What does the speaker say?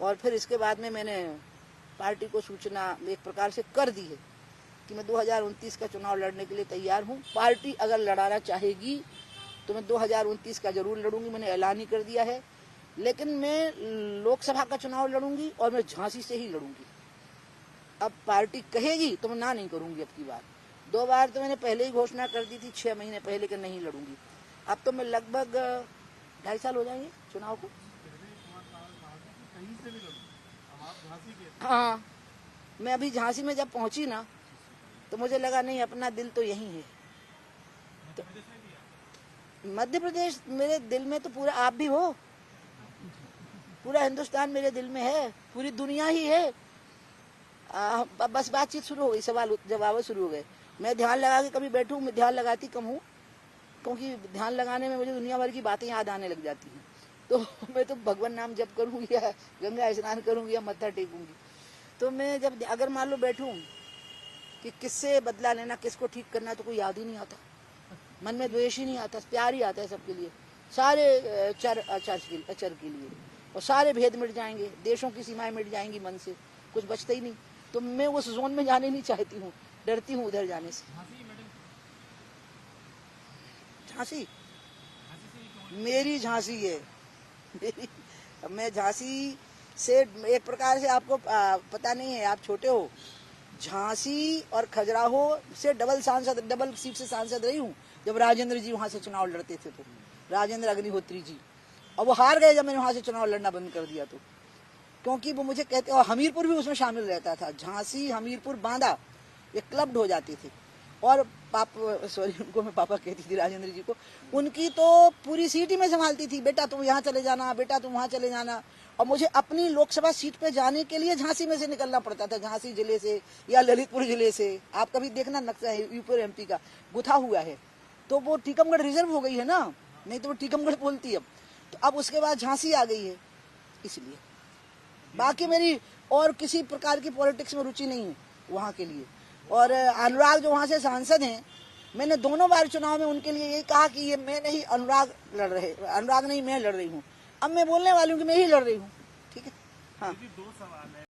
और फिर इसके बाद में मैंने पार्टी को सूचना एक प्रकार से कर दी है कि मैं 2029 का चुनाव लड़ने के लिए तैयार हूँ। पार्टी अगर लड़ाना चाहेगी तो मैं 2029 का जरूर लड़ूंगी, मैंने ऐलान ही कर दिया है। लेकिन मैं लोकसभा का चुनाव लड़ूंगी और मैं झांसी से ही लड़ूंगी। अब पार्टी कहेगी तो मैं ना नहीं करूंगी। अब की बार 2 बार तो मैंने पहले ही घोषणा कर दी थी 6 महीने पहले कि नहीं लड़ूंगी। अब तो मैं लगभग 2.5 साल हो जाएंगे चुनाव को। हाँ, मैं अभी झांसी में जब पहुंची ना तो मुझे लगा नहीं, अपना दिल तो यही है। तो मध्य प्रदेश मेरे दिल में तो पूरा आप भी हो, पूरा हिंदुस्तान मेरे दिल में है, पूरी दुनिया ही है। बस बातचीत शुरू हो गई, सवाल जवाब शुरू हो गए। मैं ध्यान लगा के कभी बैठूं, मैं ध्यान लगाती कम हूँ, क्योंकि ध्यान लगाने में मुझे दुनिया भर की बातें याद आने लग जाती हैं। तो मैं तो भगवान नाम जप करूंगी या गंगा स्नान करूंगी या मत्था टेकूंगी। तो मैं जब अगर मान लो बैठूं कि किससे बदला लेना, किसको ठीक करना, तो कोई याद ही नहीं आता, मन में द्वेष ही नहीं आता, प्यार ही आता है सबके लिए, सारे चर के लिए, और सारे भेद मिट जाएंगे, देशों की सीमाएं मिट जाएंगी, मन से कुछ बचता ही नहीं। तो मैं उस जोन में जाने नहीं चाहती हूँ, डरती हूँ उधर जाने से। झांसी मेरी झांसी है, मेरी। मैं झांसी से एक प्रकार से आपको पता नहीं है, आप छोटे हो, झांसी और खजुराहो से डबल सीट से सांसद रही हूँ। जब राजेंद्र जी वहां से चुनाव लड़ते थे, तो राजेंद्र अग्निहोत्री जी, और वो हार गए जब मैंने वहां से चुनाव लड़ना बंद कर दिया। तो क्योंकि वो मुझे कहते, और हमीरपुर भी उसमें शामिल रहता था, झांसी हमीरपुर बांदा ये क्लब्ड हो जाते थे। और उनको मैं पापा कहती थी, राजेंद्र जी को। उनकी तो पूरी सीट ही मैं संभालती थी, बेटा तुम यहाँ चले जाना, बेटा तुम वहाँ चले जाना। और मुझे अपनी लोकसभा सीट पे जाने के लिए झांसी में से निकलना पड़ता था, झांसी जिले से या ललितपुर जिले से। आप कभी देखना नक्शा है यूपी और एमपी का गुथा हुआ है, तो वो टीकमगढ़ रिजर्व हो गई है ना, नहीं तो वो टीकमगढ़ बोलती है अब। तो अब उसके बाद झांसी आ गई है, इसलिए। बाकी मेरी और किसी प्रकार की पॉलिटिक्स में रुचि नहीं है वहाँ के लिए। और अनुराग जो वहाँ से सांसद हैं, मैंने दोनों बार चुनाव में उनके लिए यही कहा कि ये मैं नहीं, अनुराग नहीं, मैं लड़ रही हूँ। अब मैं बोलने वाली हूँ कि मैं ही लड़ रही हूँ। ठीक है, हाँ।